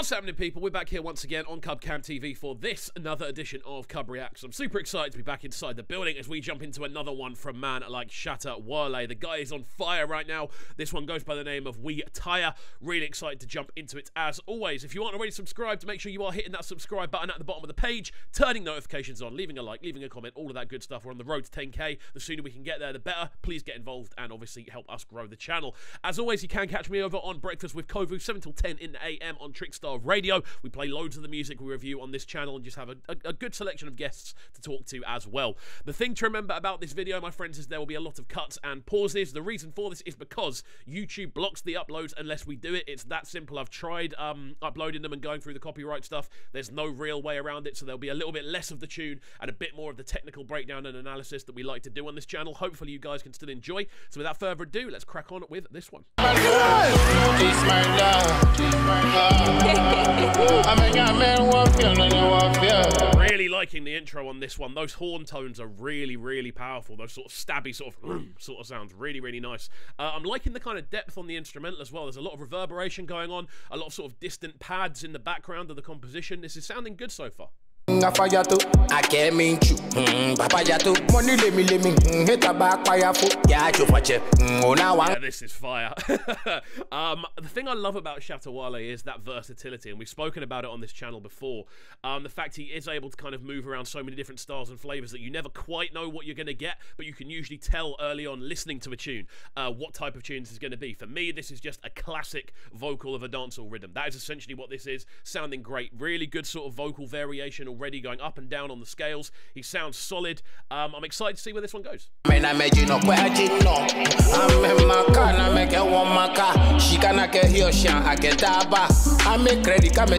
What's happening, people? We're back here once again on CubCamTV for this, another edition of CubReacts. I'm super excited to be back inside the building as we jump into another one from man like Shatta Wale. The guy is on fire right now. This one goes by the name of We Taya. Really excited to jump into it as always. If you aren't already subscribed, make sure you are hitting that subscribe button at the bottom of the page, turning notifications on, leaving a like, leaving a comment, all of that good stuff. We're on the road to 10k. The sooner we can get there, the better. Please get involved and obviously help us grow the channel. As always, you can catch me over on Breakfast with Kovu, 7 till 10 in the AM on Trickstar Radio. We play loads of the music we review on this channel and just have a good selection of guests to talk to as well. The thing to remember about this video, my friends, is there will be a lot of cuts and pauses. The reason for this is because YouTube blocks the uploads unless we do it. It's that simple. I've tried uploading them and going through the copyright stuff. There's no real way around it, so there'll be a little bit less of the tune and a bit more of the technical breakdown and analysis that we like to do on this channel. Hopefully you guys can still enjoy. So without further ado, let's crack on with this one. Really liking the intro on this one. Those horn tones are really powerful. Those sort of stabby sort of sounds really nice. I'm liking the kind of depth on the instrumental as well. There's a lot of reverberation going on, a lot of sort of distant pads in the background of the composition. This is sounding good so far. Yeah, this is fire. The thing I love about Shatta Wale is that versatility, and we've spoken about it on this channel before. The fact he is able to kind of move around so many different styles and flavors that you never quite know what you're going to get, but you can usually tell early on listening to a tune what type of tune this is going to be. For me, this is just a classic vocal of a dancehall rhythm. That is essentially what this is. Sounding great. Really good sort of vocal variation already, going up and down on the scales. He sounds solid. I'm excited to see where this one goes.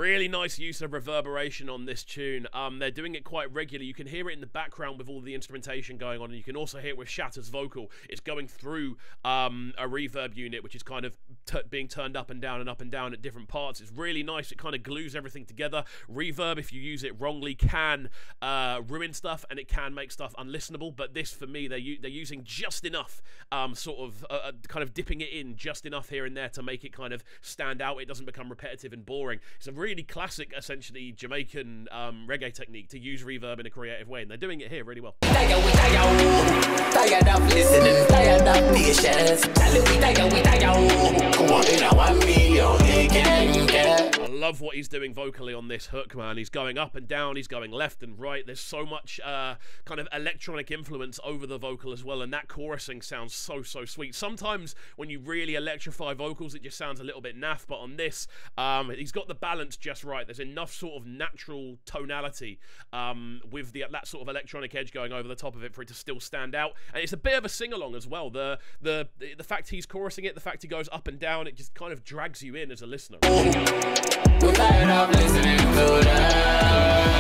Really nice use of reverberation on this tune. They're doing it quite regularly. You can hear it in the background with all the instrumentation going on, and you can also hear it with Shatta's vocal. It's going through a reverb unit, which is kind of being turned up and down at different parts. It's really nice. It kind of glues everything together. Reverb, if you use it wrongly, can ruin stuff, and it can make stuff unlistenable. But this, for me, they're using just enough, sort of kind of dipping it in just enough here and there to make it kind of stand out. It doesn't become repetitive and boring. It's a really classic, essentially Jamaican reggae technique to use reverb in a creative way, and they're doing it here really well. Tired of listening, tired of patience. I love what he's doing vocally on this hook, man. He's going up and down, he's going left and right. There's so much kind of electronic influence over the vocal as well, and that chorusing sounds so sweet. Sometimes when you really electrify vocals, it just sounds a little bit naff, but on this, he's got the balance just right. There's enough sort of natural tonality with that sort of electronic edge going over the top of it for it to still stand out, and it's a bit of a sing-along as well. The fact he's chorusing it, the fact he goes up and down, it just kind of drags you in as a listener. I'm tired of listening to them.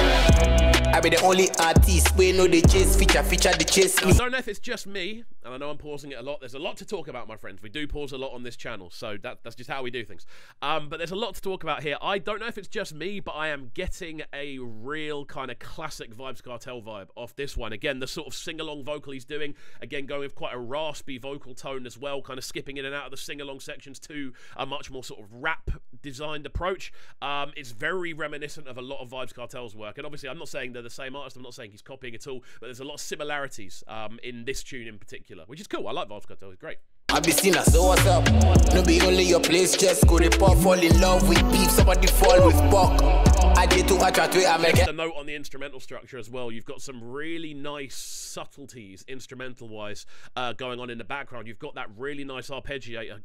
I be the only artist we know the chase feature the chase. Now, I don't know if it's just me, and I know I'm pausing it a lot. There's a lot to talk about, my friends. We do pause a lot on this channel, so that's just how we do things. But there's a lot to talk about here. I don't know if it's just me, but I am getting a real kind of classic Vybz Kartel vibe off this one. Again, the sort of sing-along vocal he's doing, again, going with quite a raspy vocal tone as well, kind of skipping in and out of the sing-along sections to a much more sort of rap-designed approach. It's very reminiscent of a lot of Vybz Kartel's work, and obviously I'm not saying they're the same artist, I'm not saying he's copying at all, but there's a lot of similarities in this tune in particular, which is cool. I like Vybz Kartel, he's great. I be seen as so what's up? No be only your place, just go to pop, fall in love with beef, somebody fall with buck. I did too much at I make it. A note on the instrumental structure as well. You've got some really nice subtleties, instrumental-wise, going on in the background. You've got that really nice arpeggiator.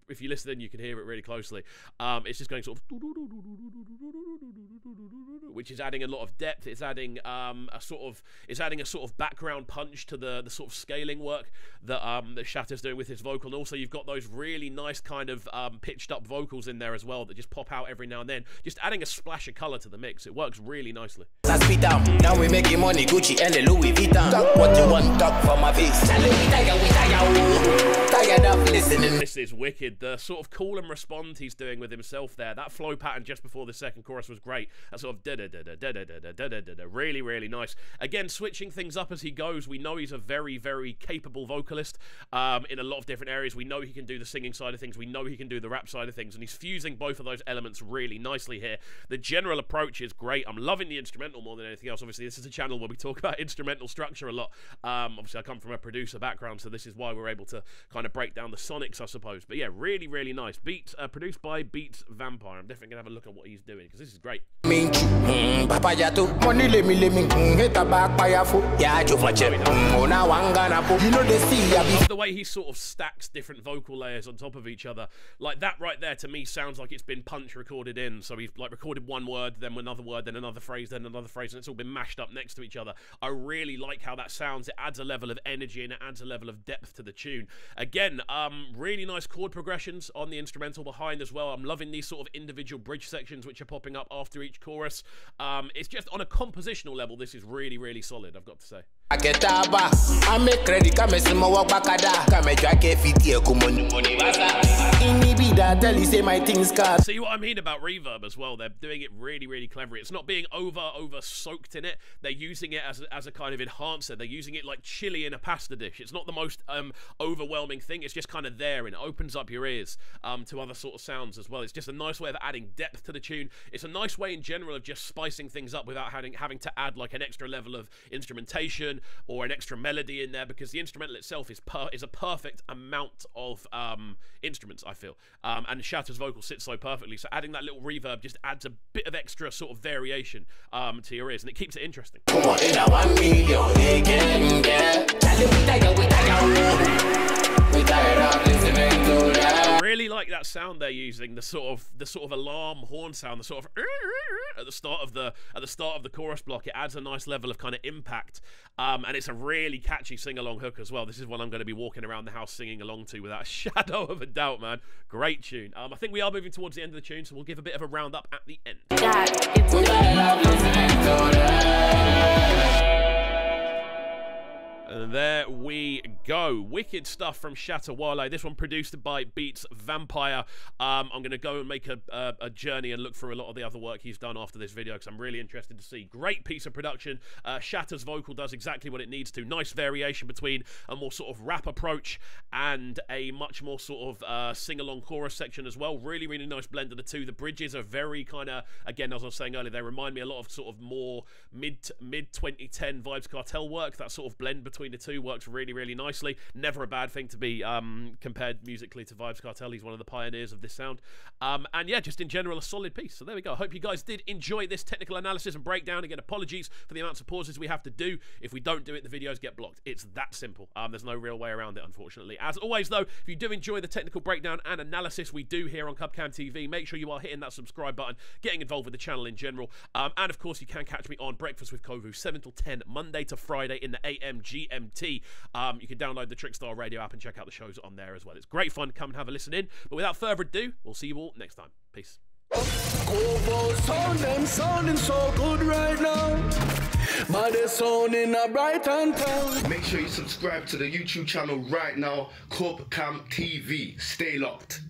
If you listen in, you can hear it really closely. It's just going sort of, which is adding a lot of depth. It's adding a sort of background punch to the sort of scaling work that Shatta's doing with his vocal. And also you've got those really nice kind of pitched up vocals in there as well that just pop out every now and then, just adding a splash of color to the mix. It works really nicely. Now we making money, Gucci and the Louis Vuitton. Talk what you want, talk for my face. Tired of listening listening. This is wicked. The sort of call and respond he's doing with himself there. That flow pattern just before the second chorus was great. That sort of da-da-da-da-da-da-da-da-da-da-da. Really, really nice. Again, switching things up as he goes. We know he's a very, very capable vocalist in a lot of different areas. We know he can do the singing side of things. We know he can do the rap side of things. And he's fusing both of those elements really nicely here. The general approach is great. I'm loving the instrumental more than anything else. Obviously, this is a channel where we talk about instrumental structure a lot. Obviously, I come from a producer background, so this is why we're able to kind of break down the sonics, I suppose. But yeah, really, really nice. Beats produced by Beats Vampire. I'm definitely going to have a look at what he's doing, because this is great. The way he sort of stacks different vocal layers on top of each other, like that right there, to me sounds like it's been punch recorded in. So he's like recorded one word, then another word, then another phrase, then another phrase, and it's all been mashed up next to each other. I really like how that sounds. It adds a level of energy and it adds a level of depth to the tune. Again, really nice chord progressions on the instrumental behind as well. I'm loving these sort of individual bridge sections which are popping up after each chorus. It's just on a compositional level, this is really, really solid, I've got to say. See what I mean about reverb as well? They're doing it really, really clever. It's not being over soaked in it. They're using it as a kind of enhancer. They're using it like chili in a pasta dish. It's not the most overwhelming thing. It's just kind of there, and it opens up your ears to other sort of sounds as well. It's just a nice way of adding depth to the tune. It's a nice way in general of just spicing things up without having to add like an extra level of instrumentation or an extra melody in there, because the instrumental itself is a perfect amount of instruments, I feel. And Shatta's vocal sits so perfectly, so adding that little reverb just adds a bit of extra sort of variation to your ears, and it keeps it interesting. I really like that sound they're using, the sort of alarm horn sound, the sort of at the start of the chorus block. It adds a nice level of kind of impact, and it's a really catchy sing-along hook as well. This is one I'm going to be walking around the house singing along to without a shadow of a doubt, man. Great tune. I think we are moving towards the end of the tune, so we'll give a bit of a round up at the end. And there we go. Wicked stuff from Shatta Wale. This one produced by Beats Vampire. I'm going to go and make a journey and look through a lot of the other work he's done after this video, because I'm really interested to see. Great piece of production. Shatta's vocal does exactly what it needs to. Nice variation between a more sort of rap approach and a much more sort of sing-along chorus section as well. Really, really nice blend of the two. The bridges are very kind of, again, as I was saying earlier, they remind me a lot of sort of more mid-2010 Vybz Kartel work. That sort of blend between the two works really, really nicely. Never a bad thing to be compared musically to Vybz Kartel. He's one of the pioneers of this sound. And yeah, just in general, a solid piece. So there we go. I hope you guys did enjoy this technical analysis and breakdown. Again, apologies for the amounts of pauses we have to do. If we don't do it, the videos get blocked. It's that simple. There's no real way around it, unfortunately. As always, though, if you do enjoy the technical breakdown and analysis we do here on CubCamTV, make sure you are hitting that subscribe button, getting involved with the channel in general. And of course, you can catch me on Breakfast with Kovu, 7 till 10, Monday to Friday in the AM GMT. You can download the Trickstar radio app and check out the shows on there as well. It's great fun. Come and have a listen in. But without further ado, we'll see you all next time. Peace. Sounding so good right now. But they're sounding a bright and town. Make sure you subscribe to the YouTube channel right now, CubCamTV. Stay locked.